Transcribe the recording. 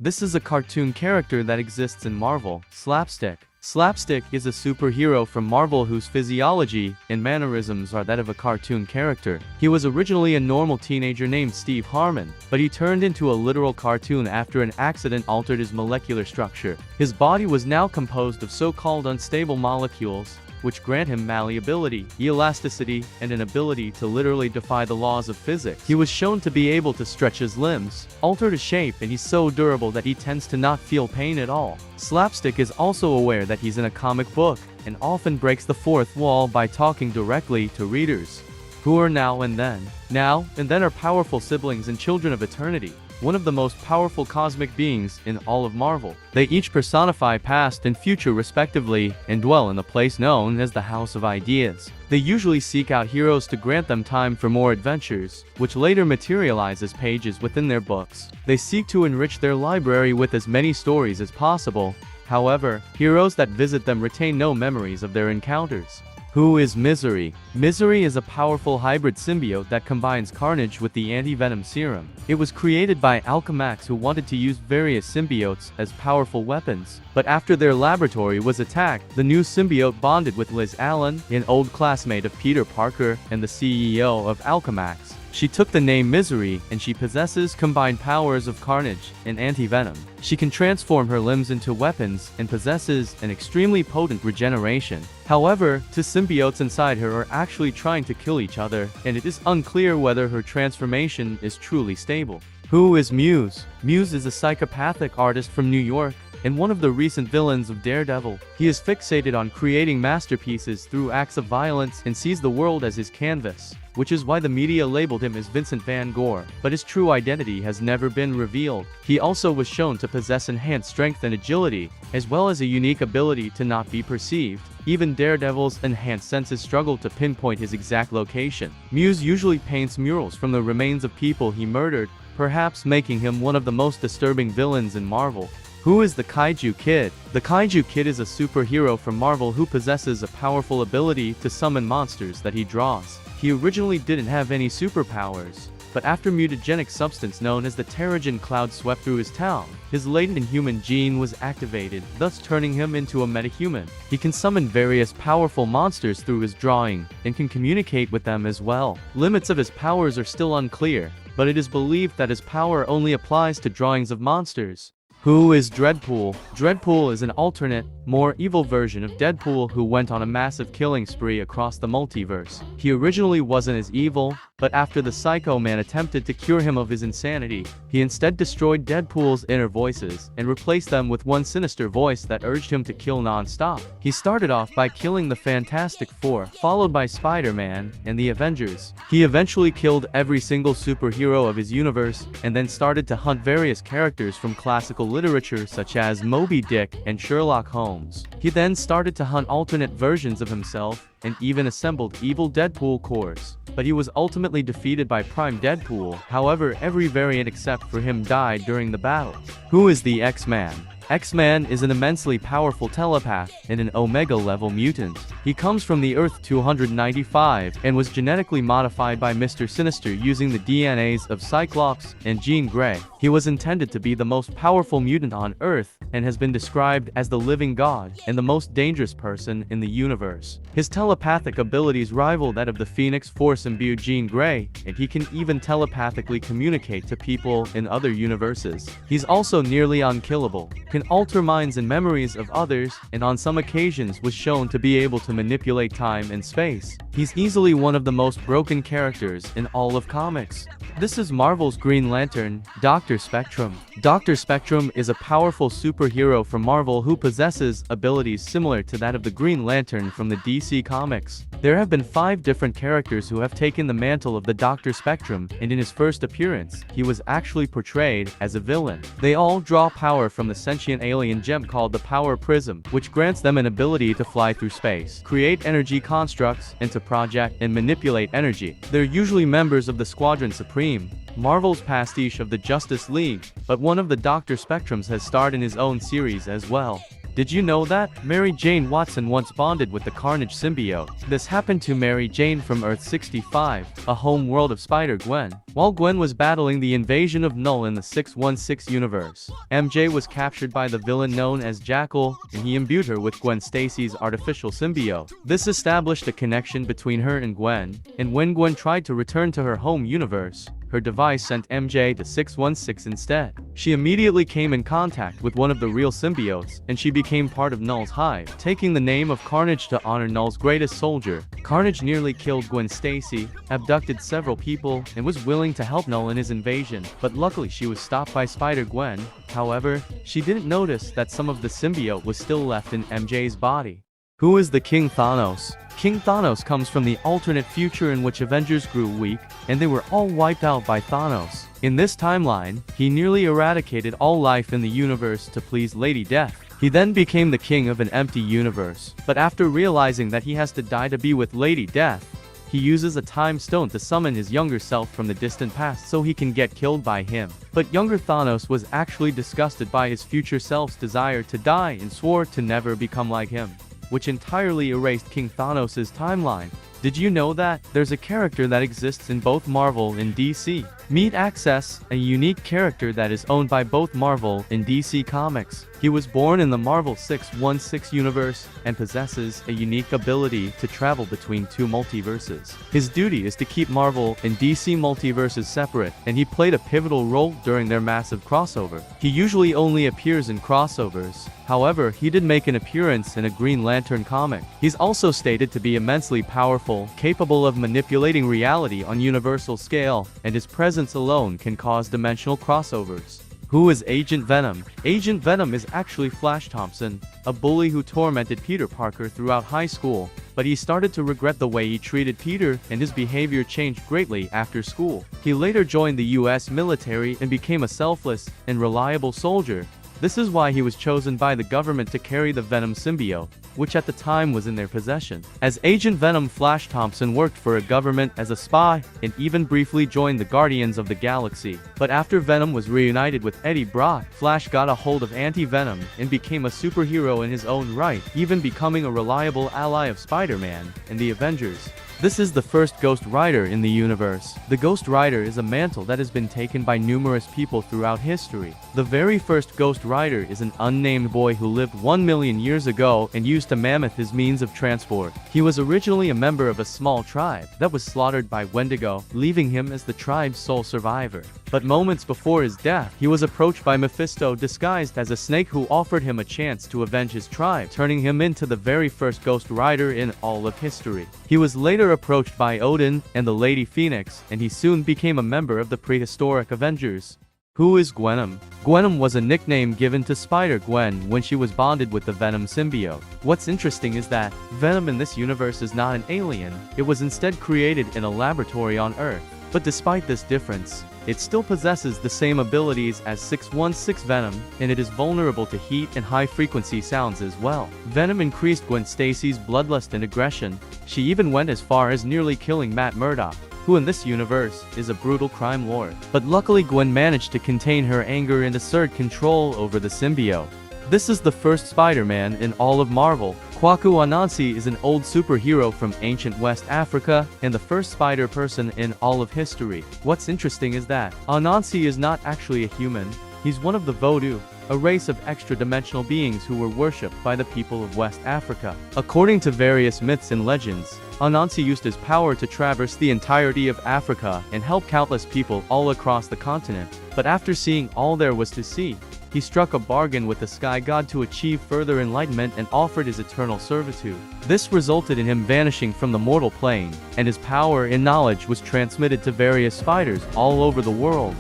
This is a cartoon character that exists in Marvel, Slapstick. Slapstick is a superhero from Marvel whose physiology and mannerisms are that of a cartoon character. He was originally a normal teenager named Steve Harmon, but he turned into a literal cartoon after an accident altered his molecular structure. His body was now composed of so-called unstable molecules, which grant him malleability, elasticity, and an ability to literally defy the laws of physics. He was shown to be able to stretch his limbs, alter his shape, and he's so durable that he tends to not feel pain at all. Slapstick is also aware that he's in a comic book, and often breaks the fourth wall by talking directly to readers, who are now and then. Now and then are powerful siblings and children of eternity, one of the most powerful cosmic beings in all of Marvel. They each personify past and future respectively, and dwell in the place known as the House of Ideas. They usually seek out heroes to grant them time for more adventures, which later materialize as pages within their books. They seek to enrich their library with as many stories as possible. However, heroes that visit them retain no memories of their encounters. Who is Misery? Misery is a powerful hybrid symbiote that combines Carnage with the anti-Venom serum. It was created by Alchemax, who wanted to use various symbiotes as powerful weapons, but after their laboratory was attacked, the new symbiote bonded with Liz Allen, an old classmate of Peter Parker and the CEO of Alchemax. She took the name Misery, and she possesses combined powers of Carnage and anti-Venom. She can transform her limbs into weapons and possesses an extremely potent regeneration. However, two symbiotes inside her are actually trying to kill each other, and it is unclear whether her transformation is truly stable. Who is Muse? Muse is a psychopathic artist from New York, and one of the recent villains of Daredevil. He is fixated on creating masterpieces through acts of violence and sees the world as his canvas, which is why the media labeled him as Vincent Van Gogh, but his true identity has never been revealed. He also was shown to possess enhanced strength and agility, as well as a unique ability to not be perceived. Even Daredevil's enhanced senses struggle to pinpoint his exact location. Muse usually paints murals from the remains of people he murdered, perhaps making him one of the most disturbing villains in Marvel. Who is the Kaiju Kid? The Kaiju Kid is a superhero from Marvel who possesses a powerful ability to summon monsters that he draws. He originally didn't have any superpowers, but after mutagenic substance known as the Terrigen cloud swept through his town, his latent inhuman gene was activated, thus turning him into a metahuman. He can summon various powerful monsters through his drawing, and can communicate with them as well. Limits of his powers are still unclear, but it is believed that his power only applies to drawings of monsters. Who is Dreadpool? Dreadpool is an alternate, more evil version of Deadpool who went on a massive killing spree across the multiverse. He originally wasn't as evil, but after the Psycho Man attempted to cure him of his insanity, he instead destroyed Deadpool's inner voices and replaced them with one sinister voice that urged him to kill non-stop. He started off by killing the Fantastic Four, followed by Spider-Man and the Avengers. He eventually killed every single superhero of his universe, and then started to hunt various characters from classical literature such as Moby Dick and Sherlock Holmes. He then started to hunt alternate versions of himself, and even assembled evil Deadpool corps. But he was ultimately defeated by Prime Deadpool. However, every variant except for him died during the battle. Who is the X-Man? X-Man is an immensely powerful telepath and an Omega-level mutant. He comes from the Earth 295 and was genetically modified by Mr. Sinister using the DNAs of Cyclops and Jean Grey. He was intended to be the most powerful mutant on Earth, and has been described as the living god and the most dangerous person in the universe. His telepathic abilities rival that of the Phoenix Force-imbued Jean Grey, and he can even telepathically communicate to people in other universes. He's also nearly unkillable, can alter minds and memories of others, and on some occasions was shown to be able to manipulate time and space. He's easily one of the most broken characters in all of comics. This is Marvel's Green Lantern, Dr. Spectrum. Dr. Spectrum is a powerful superhero from Marvel who possesses abilities similar to that of the Green Lantern from the DC Comics. There have been 5 different characters who have taken the mantle of the Dr. Spectrum, and in his first appearance, he was actually portrayed as a villain. They all draw power from the sentient alien gem called the Power Prism, which grants them an ability to fly through space, create energy constructs, and to project and manipulate energy. They're usually members of the Squadron Supreme, Marvel's pastiche of the Justice League, but one of the Dr. Spectrums has starred in his own series as well. Did you know that? Mary Jane Watson once bonded with the Carnage symbiote. This happened to Mary Jane from Earth 65, a home world of Spider-Gwen. While Gwen was battling the invasion of Null in the 616 universe, MJ was captured by the villain known as Jackal, and he imbued her with Gwen Stacy's artificial symbiote. This established a connection between her and Gwen, and when Gwen tried to return to her home universe, her device sent MJ to 616 instead. She immediately came in contact with one of the real symbiotes, and she became part of Null's hive, taking the name of Carnage to honor Null's greatest soldier. Carnage nearly killed Gwen Stacy, abducted several people, and was willing to help Null in his invasion, but luckily she was stopped by Spider-Gwen. However, she didn't notice that some of the symbiote was still left in MJ's body. Who is the King Thanos? King Thanos comes from the alternate future in which Avengers grew weak, and they were all wiped out by Thanos. In this timeline, he nearly eradicated all life in the universe to please Lady Death. He then became the king of an empty universe, but after realizing that he has to die to be with Lady Death, he uses a time stone to summon his younger self from the distant past so he can get killed by him. But younger Thanos was actually disgusted by his future self's desire to die and swore to never become like him, which entirely erased King Thanos' timeline. Did you know that? There's a character that exists in both Marvel and DC. Meet Access, a unique character that is owned by both Marvel and DC Comics. He was born in the Marvel 616 universe and possesses a unique ability to travel between two multiverses. His duty is to keep Marvel and DC multiverses separate, and he played a pivotal role during their massive crossover. He usually only appears in crossovers. However, he did make an appearance in a Green Lantern comic. He's also stated to be immensely powerful, capable of manipulating reality on universal scale, and his presence alone can cause dimensional crossovers. Who is Agent Venom? Agent Venom is actually Flash Thompson, a bully who tormented Peter Parker throughout high school, but he started to regret the way he treated Peter, and his behavior changed greatly after school. He later joined the US military and became a selfless and reliable soldier. This is why he was chosen by the government to carry the Venom symbiote, which at the time was in their possession. As Agent Venom, Flash Thompson worked for a government as a spy, and even briefly joined the Guardians of the Galaxy. But after Venom was reunited with Eddie Brock, Flash got a hold of Anti-Venom and became a superhero in his own right, even becoming a reliable ally of Spider-Man and the Avengers. This is the first Ghost Rider in the universe. The Ghost Rider is a mantle that has been taken by numerous people throughout history. The very first Ghost Rider is an unnamed boy who lived 1 million years ago and used a mammoth as means of transport. He was originally a member of a small tribe that was slaughtered by Wendigo, leaving him as the tribe's sole survivor. But moments before his death, he was approached by Mephisto disguised as a snake who offered him a chance to avenge his tribe, turning him into the very first Ghost Rider in all of history. He was later approached by Odin and the Lady Phoenix, and he soon became a member of the prehistoric Avengers. Who is Gwenom? Gwenom was a nickname given to Spider-Gwen when she was bonded with the Venom symbiote. What's interesting is that Venom in this universe is not an alien. It was instead created in a laboratory on Earth. But despite this difference, it still possesses the same abilities as 616 Venom, and it is vulnerable to heat and high-frequency sounds as well. Venom increased Gwen Stacy's bloodlust and aggression. She even went as far as nearly killing Matt Murdock, who in this universe is a brutal crime lord. But luckily Gwen managed to contain her anger and assert control over the symbiote. This is the first Spider-Man in all of Marvel. Kwaku Anansi is an old superhero from ancient West Africa and the first spider person in all of history. What's interesting is that Anansi is not actually a human. He's one of the Vodou, a race of extra-dimensional beings who were worshipped by the people of West Africa. According to various myths and legends, Anansi used his power to traverse the entirety of Africa and help countless people all across the continent. But after seeing all there was to see, he struck a bargain with the Sky God to achieve further enlightenment and offered his eternal servitude. This resulted in him vanishing from the mortal plane, and his power and knowledge was transmitted to various spiders all over the world.